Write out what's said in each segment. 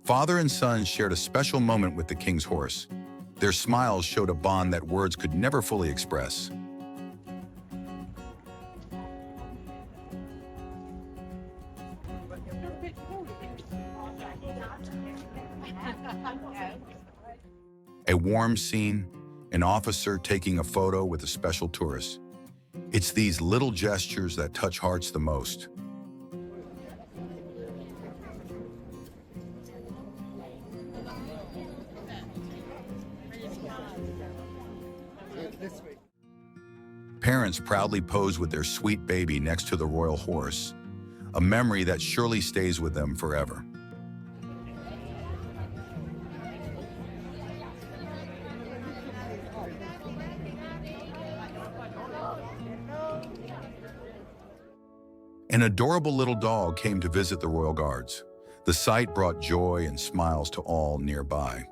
Father and son shared a special moment with the king's horse. Their smiles showed a bond that words could never fully express. A warm scene, an officer taking a photo with a special tourist. It's these little gestures that touch hearts the most. Parents proudly pose with their sweet baby next to the royal horse, a memory that surely stays with them forever. An adorable little dog came to visit the royal guards. The sight brought joy and smiles to all nearby.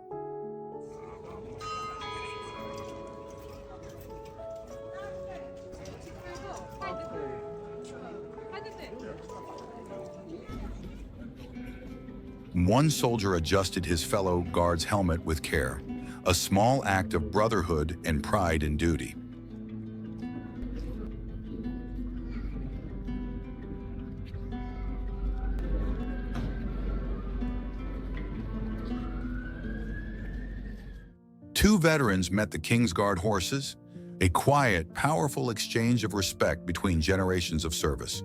One soldier adjusted his fellow guard's helmet with care, a small act of brotherhood and pride in duty. Two veterans met the King's Guard horses, a quiet, powerful exchange of respect between generations of service.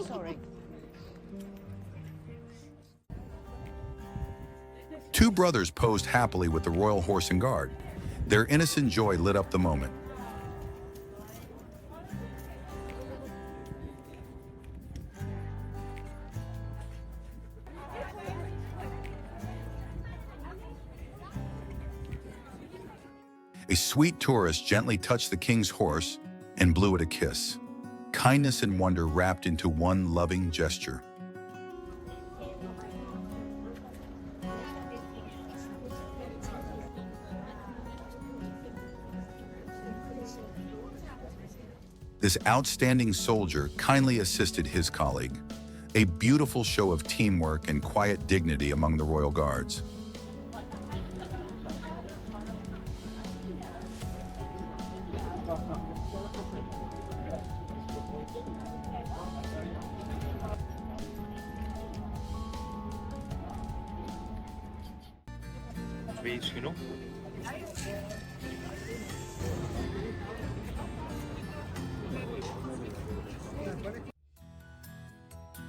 Sorry. Two brothers posed happily with the royal horse and guard. Their innocent joy lit up the moment. A sweet tourist gently touched the king's horse and blew it a kiss. Kindness and wonder wrapped into one loving gesture. This outstanding soldier kindly assisted his colleague, a beautiful show of teamwork and quiet dignity among the royal guards.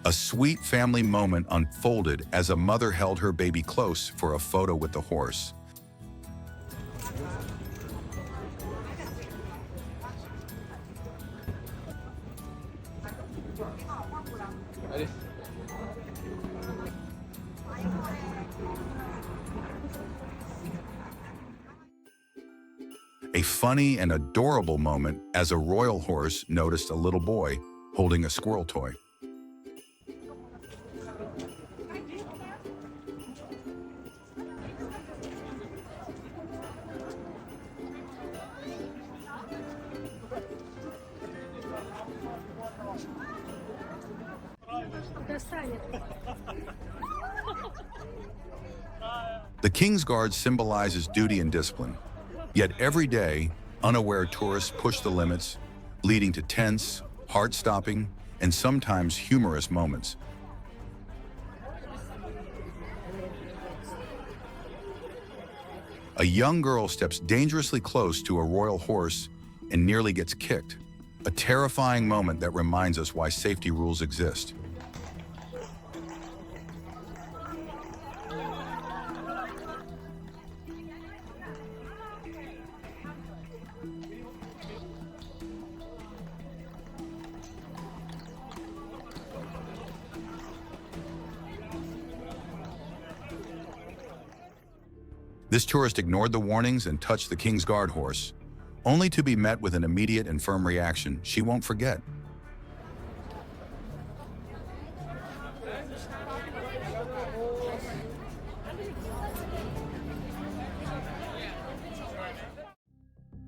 A sweet family moment unfolded as a mother held her baby close for a photo with the horse. A funny and adorable moment as a royal horse noticed a little boy holding a squirrel toy. The King's Guard symbolizes duty and discipline. Yet every day, unaware tourists push the limits, leading to tense, heart-stopping, and sometimes humorous moments. A young girl steps dangerously close to a royal horse and nearly gets kicked, a terrifying moment that reminds us why safety rules exist. This tourist ignored the warnings and touched the King's Guard horse, only to be met with an immediate and firm reaction she won't forget.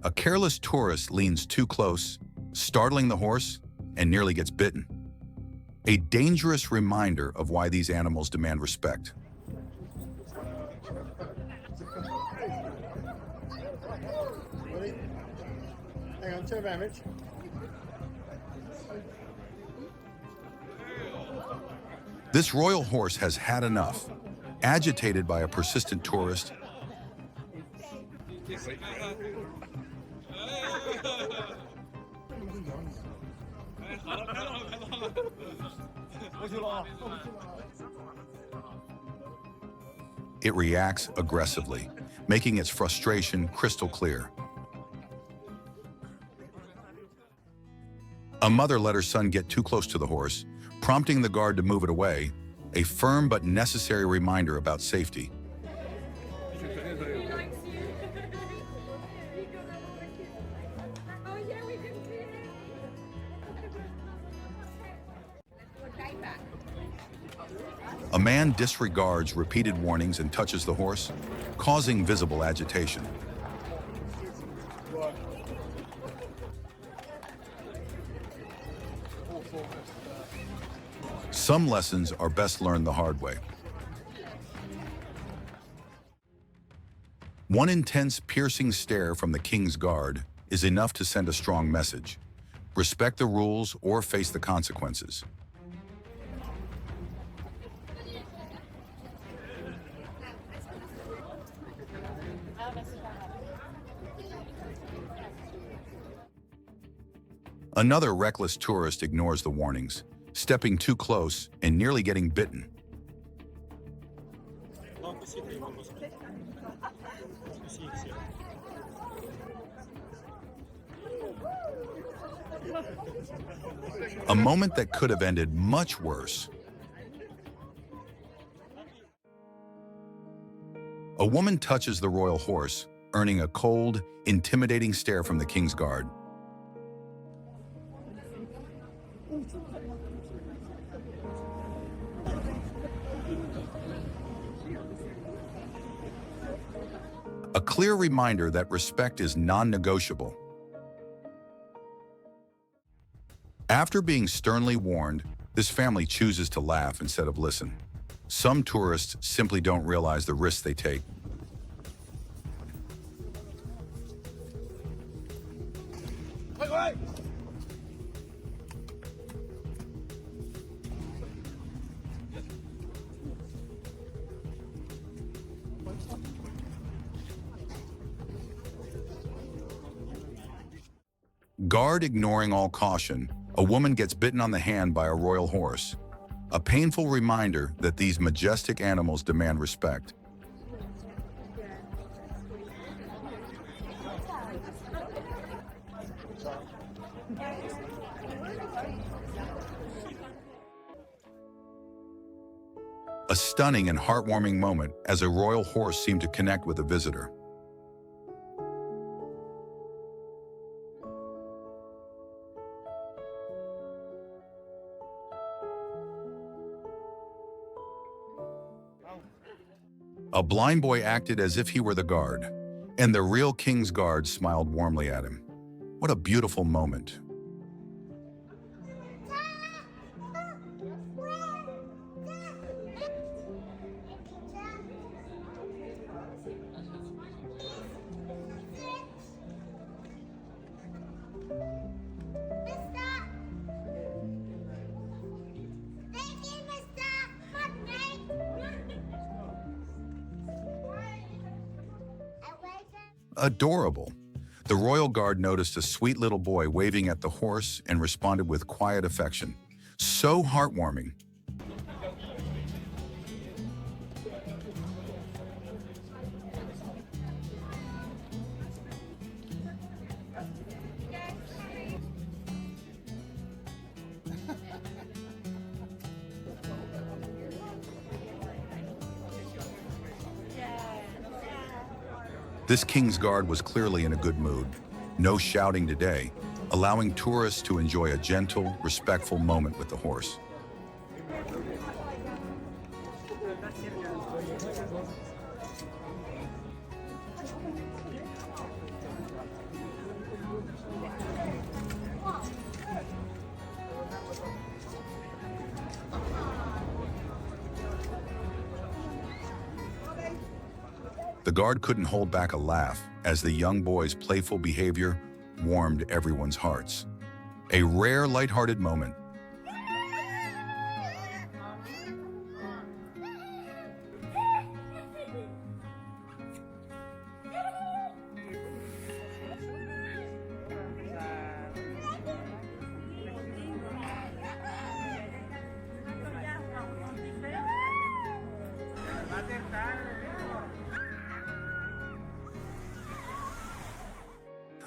A careless tourist leans too close, startling the horse, and nearly gets bitten. A dangerous reminder of why these animals demand respect. Hang on, turn around, Rich. This royal horse has had enough. Agitated by a persistent tourist, it reacts aggressively, making its frustration crystal clear. A mother let her son get too close to the horse, prompting the guard to move it away, a firm but necessary reminder about safety. A man disregards repeated warnings and touches the horse, causing visible agitation. Some lessons are best learned the hard way. One intense, piercing stare from the king's guard is enough to send a strong message. Respect the rules or face the consequences. Another reckless tourist ignores the warnings, stepping too close and nearly getting bitten. A moment that could have ended much worse. A woman touches the royal horse, earning a cold, intimidating stare from the king's guard. A clear reminder that respect is non-negotiable. After being sternly warned, this family chooses to laugh instead of listen. Some tourists simply don't realize the risks they take. Guard ignoring all caution, a woman gets bitten on the hand by a royal horse. A painful reminder that these majestic animals demand respect. A stunning and heartwarming moment as a royal horse seemed to connect with a visitor. A blind boy acted as if he were the guard, and the real king's guard smiled warmly at him. What a beautiful moment. Adorable. The royal guard noticed a sweet little boy waving at the horse and responded with quiet affection. So heartwarming. This king's guard was clearly in a good mood. No shouting today, allowing tourists to enjoy a gentle, respectful moment with the horse. The guard couldn't hold back a laugh as the young boy's playful behavior warmed everyone's hearts. A rare, lighthearted moment.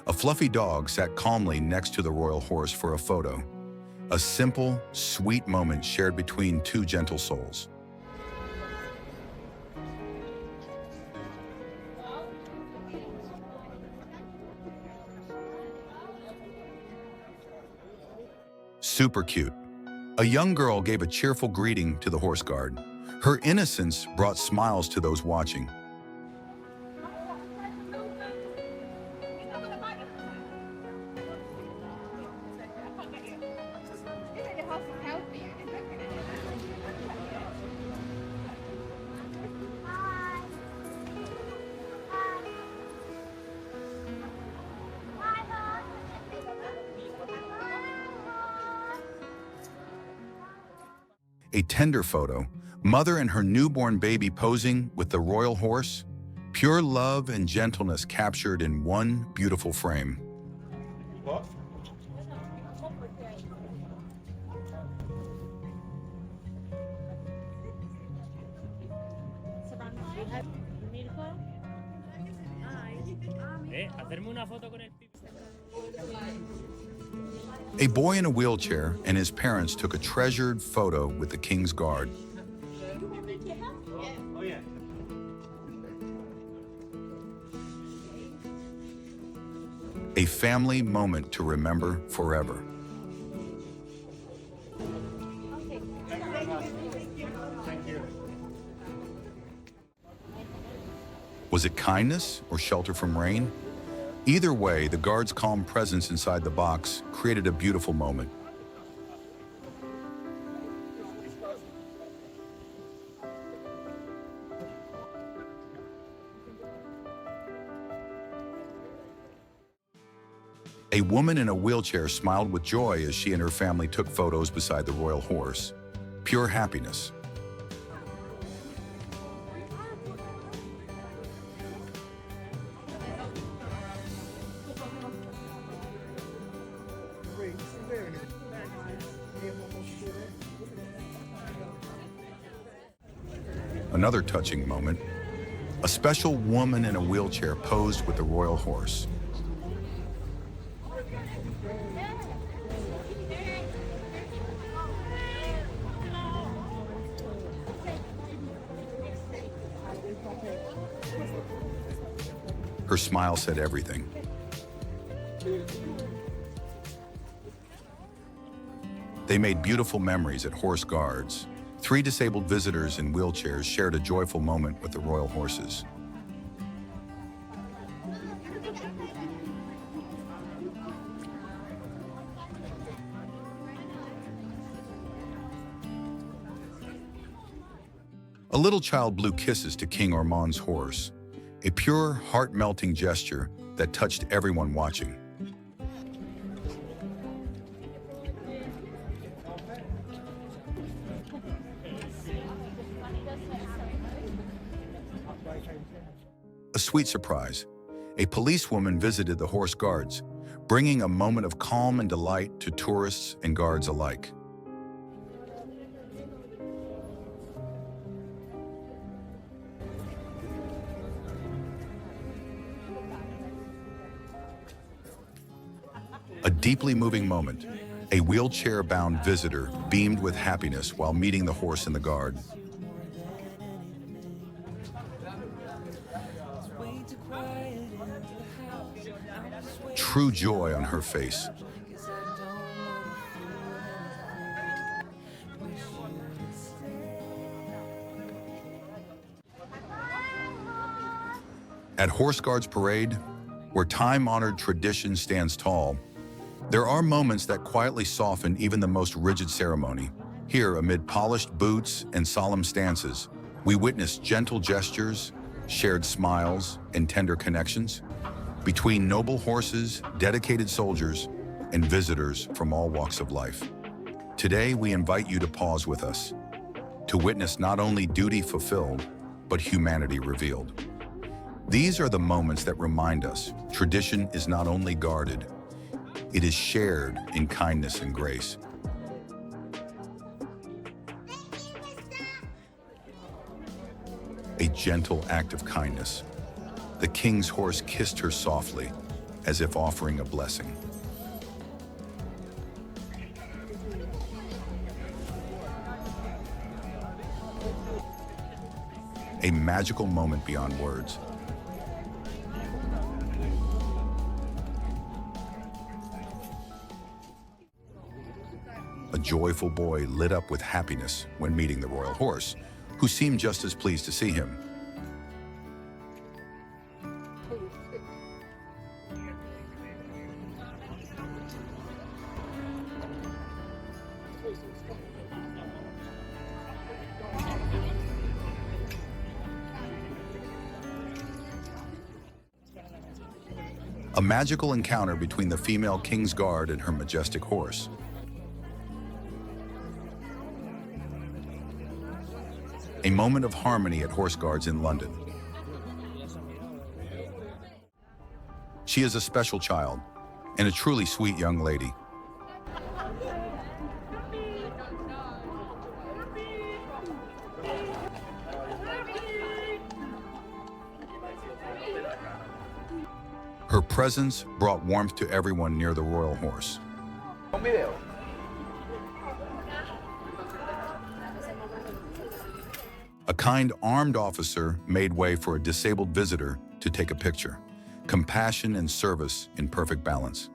A fluffy dog sat calmly next to the royal horse for a photo. A simple, sweet moment shared between two gentle souls. Super cute. A young girl gave a cheerful greeting to the horse guard. Her innocence brought smiles to those watching. A tender photo, mother and her newborn baby posing with the royal horse, pure love and gentleness captured in one beautiful frame. What? Hacerme una foto con el A boy in a wheelchair and his parents took a treasured photo with the king's guard. Oh, yeah. A family moment to remember forever. Thank you. Was it kindness or shelter from rain? Either way, the guard's calm presence inside the box created a beautiful moment. A woman in a wheelchair smiled with joy as she and her family took photos beside the royal horse. Pure happiness. Another touching moment. A special woman in a wheelchair posed with the royal horse. Her smile said everything. They made beautiful memories at horse guards. 3 disabled visitors in wheelchairs shared a joyful moment with the royal horses. A little child blew kisses to King Ormond's horse, a pure, heart-melting gesture that touched everyone watching. A sweet surprise. A policewoman visited the horse guards, bringing a moment of calm and delight to tourists and guards alike. A deeply moving moment. A wheelchair-bound visitor beamed with happiness while meeting the horse and the guard. True joy on her face. At Horse Guards Parade, where time-honored tradition stands tall, there are moments that quietly soften even the most rigid ceremony. Here, amid polished boots and solemn stances, we witness gentle gestures, shared smiles, and tender connections between noble horses, dedicated soldiers, and visitors from all walks of life. Today, we invite you to pause with us, to witness not only duty fulfilled, but humanity revealed. These are the moments that remind us tradition is not only guarded, it is shared in kindness and grace. A gentle act of kindness. The king's horse kissed her softly, as if offering a blessing. A magical moment beyond words. A joyful boy lit up with happiness when meeting the royal horse, who seemed just as pleased to see him. A magical encounter between the female King's Guard and her majestic horse. A moment of harmony at Horse Guards in London. She is a special child and a truly sweet young lady. Her presence brought warmth to everyone near the royal horse. A kind armed officer made way for a disabled visitor to take a picture. Compassion and service in perfect balance.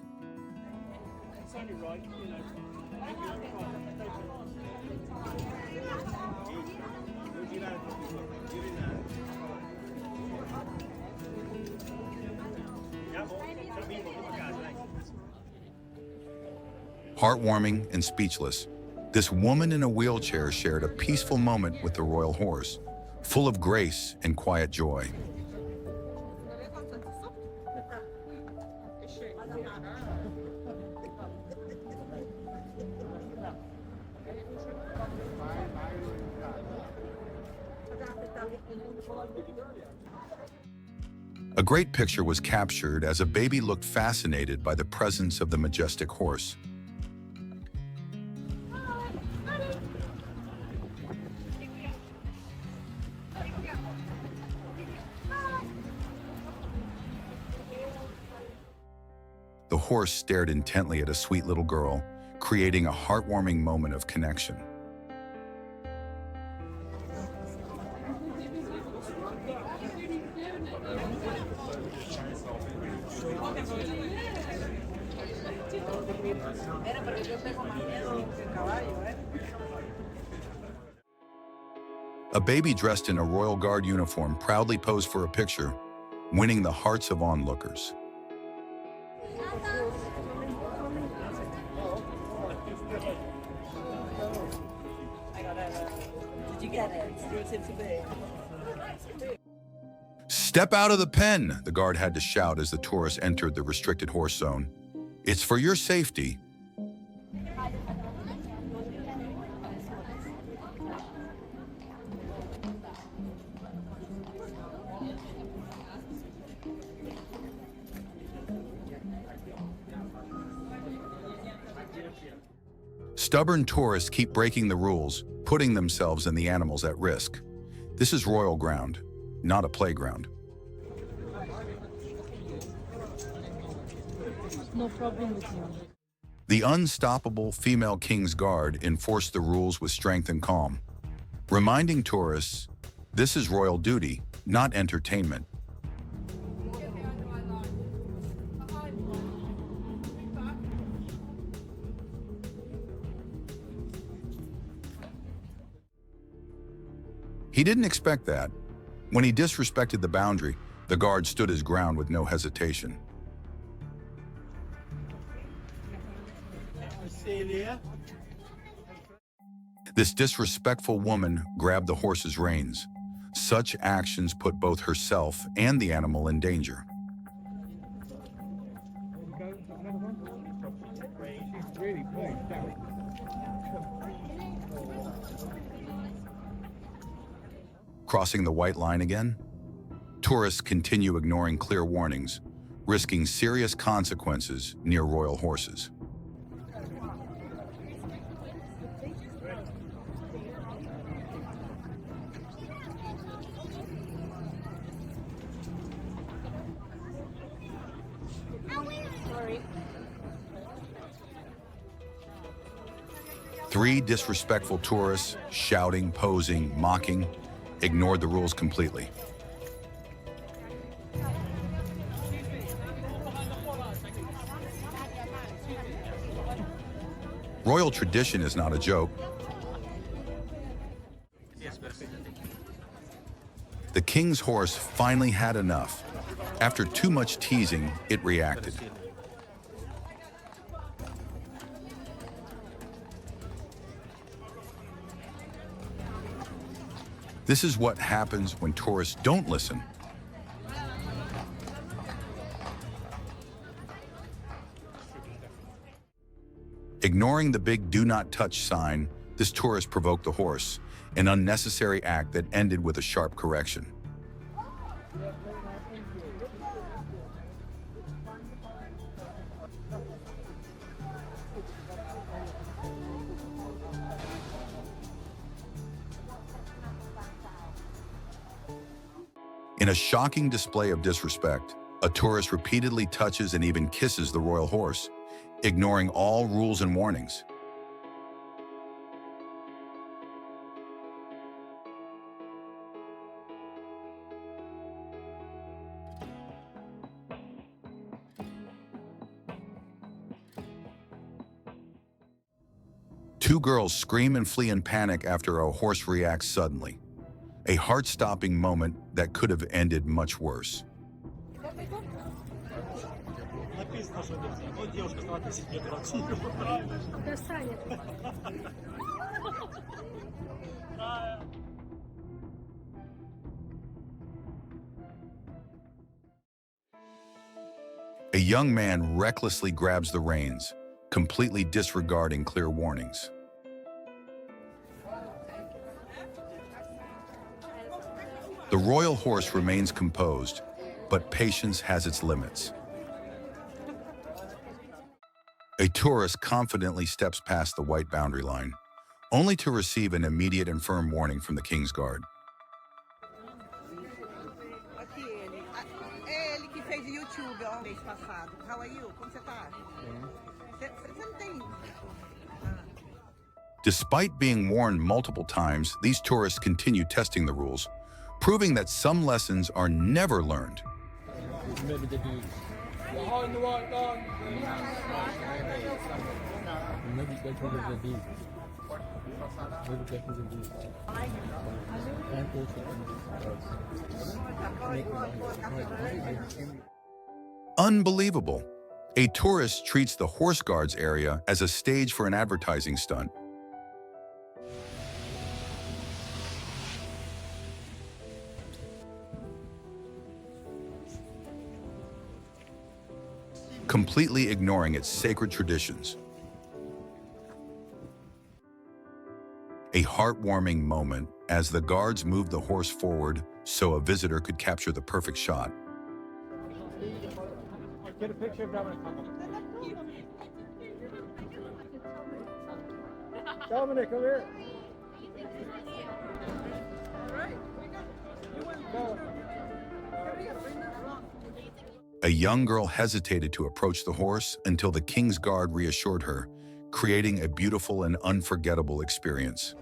Heartwarming and speechless, this woman in a wheelchair shared a peaceful moment with the royal horse, full of grace and quiet joy. A great picture was captured as a baby looked fascinated by the presence of the majestic horse. The horse stared intently at a sweet little girl, creating a heartwarming moment of connection. A baby dressed in a Royal Guard uniform proudly posed for a picture, winning the hearts of onlookers. "Step out of the pen," the guard had to shout as the tourists entered the restricted horse zone. "It's for your safety." Stubborn tourists keep breaking the rules, putting themselves and the animals at risk. This is royal ground, not a playground. No problem with you. The unstoppable female King's Guard enforced the rules with strength and calm, reminding tourists this is royal duty, not entertainment. He didn't expect that. When he disrespected the boundary, The guard stood his ground with no hesitation. Celia. This disrespectful woman grabbed the horse's reins. Such actions put both herself and the animal in danger. Crossing the white line again? Tourists continue ignoring clear warnings, risking serious consequences near royal horses. Three disrespectful tourists, shouting, posing, mocking, ignored the rules completely. Royal tradition is not a joke. The king's horse finally had enough. After too much teasing, it reacted. This is what happens when tourists don't listen. Ignoring the big "do not touch" sign, this tourist provoked the horse, an unnecessary act that ended with a sharp correction. In a shocking display of disrespect, a tourist repeatedly touches and even kisses the royal horse, ignoring all rules and warnings. Two girls scream and flee in panic after a horse reacts suddenly. A heart-stopping moment that could have ended much worse. A young man recklessly grabs the reins, completely disregarding clear warnings. The royal horse remains composed, but patience has its limits. A tourist confidently steps past the white boundary line, only to receive an immediate and firm warning from the King's Guard. Ele que fez YouTube ó, mês passado. How are you? Como você tá? Você não tem. Despite being warned multiple times, these tourists continue testing the rules, proving that some lessons are never learned. Unbelievable! A tourist treats the horse guards area as a stage for an advertising stunt. Completely ignoring its sacred traditions. A heartwarming moment as the guards moved the horse forward so a visitor could capture the perfect shot. Get a picture of Dominic. Dominic, come here. A young girl hesitated to approach the horse until the King's Guard reassured her, creating a beautiful and unforgettable experience.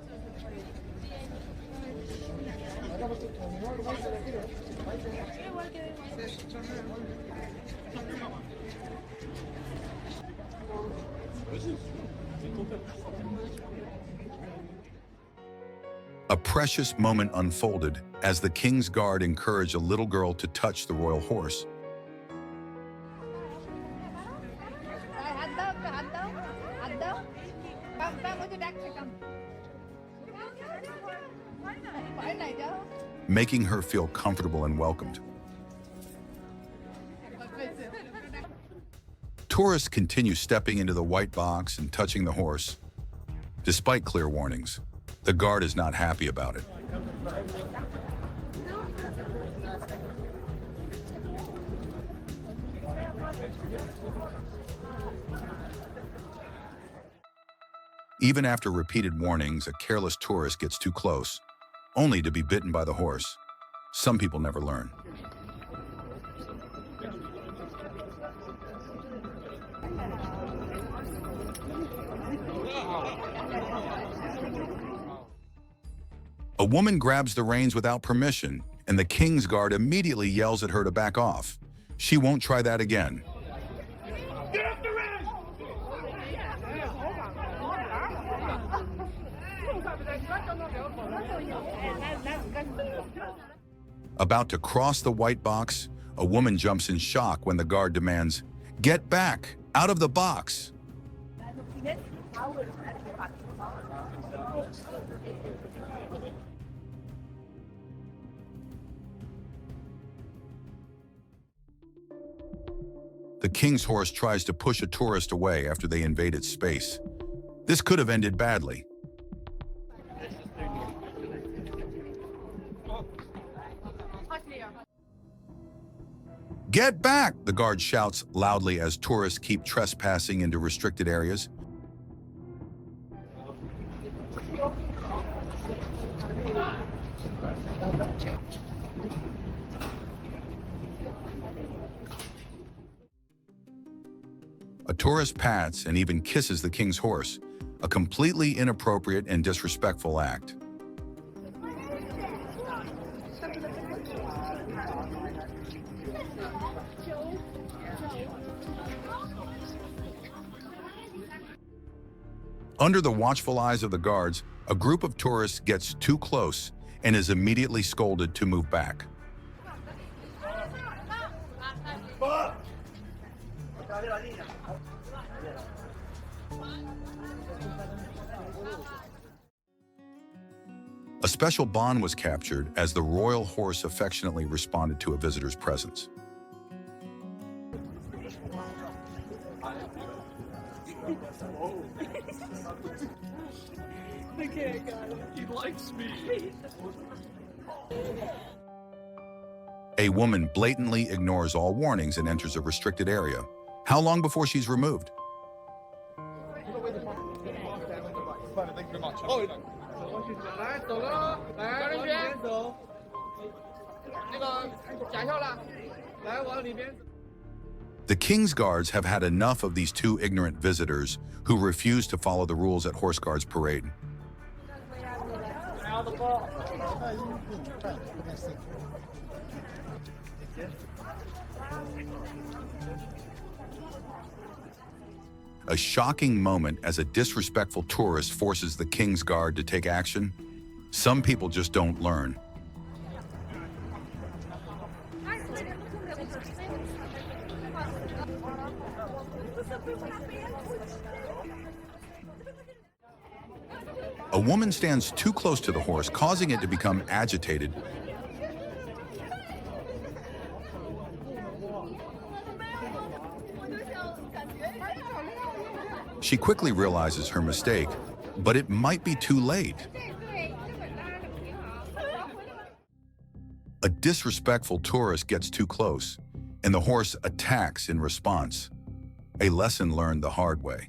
A precious moment unfolded as the king's guard encouraged a little girl to touch the royal horse. Making her feel comfortable and welcomed. Tourists continue stepping into the white box and touching the horse. Despite clear warnings, the guard is not happy about it. Even after repeated warnings, a careless tourist gets too close, only to be bitten by the horse. Some people never learn. A woman grabs the reins without permission, and the king's guard immediately yells at her to back off. She won't try that again. About to cross the white box, a woman jumps in shock when the guard demands, "Get back! Out of the box!" The king's horse tries to push a tourist away after they invade its space. This could have ended badly. "Get back!" the guard shouts loudly as tourists keep trespassing into restricted areas. A tourist pats and even kisses the king's horse, a completely inappropriate and disrespectful act. Under the watchful eyes of the guards, a group of tourists gets too close and is immediately scolded to move back. A special bond was captured as the royal horse affectionately responded to a visitor's presence. He likes me. A woman blatantly ignores all warnings and enters a restricted area. How long before she's removed? The king's guards have had enough of these two ignorant visitors who refuse to follow the rules at Horse Guards Parade. A shocking moment as a disrespectful tourist forces the king's guard to take action. Some people just don't learn. A woman stands too close to the horse, causing it to become agitated. She quickly realizes her mistake, but it might be too late. A disrespectful tourist gets too close, and the horse attacks in response. A lesson learned the hard way.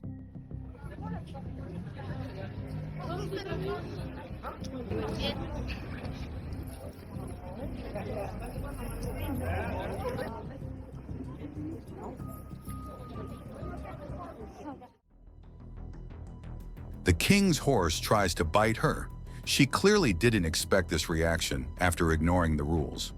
The king's horse tries to bite her. She clearly didn't expect this reaction after ignoring the rules.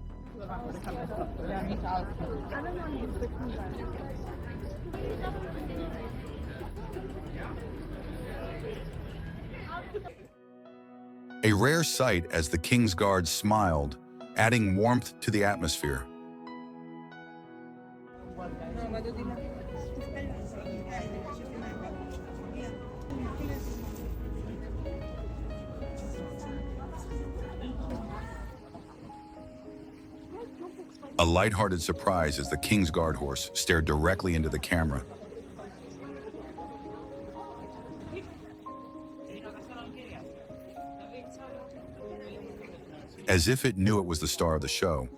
A rare sight as the King's Guard smiled, adding warmth to the atmosphere. A lighthearted surprise as the King's Guard horse stared directly into the camera. As if it knew it was the star of the show,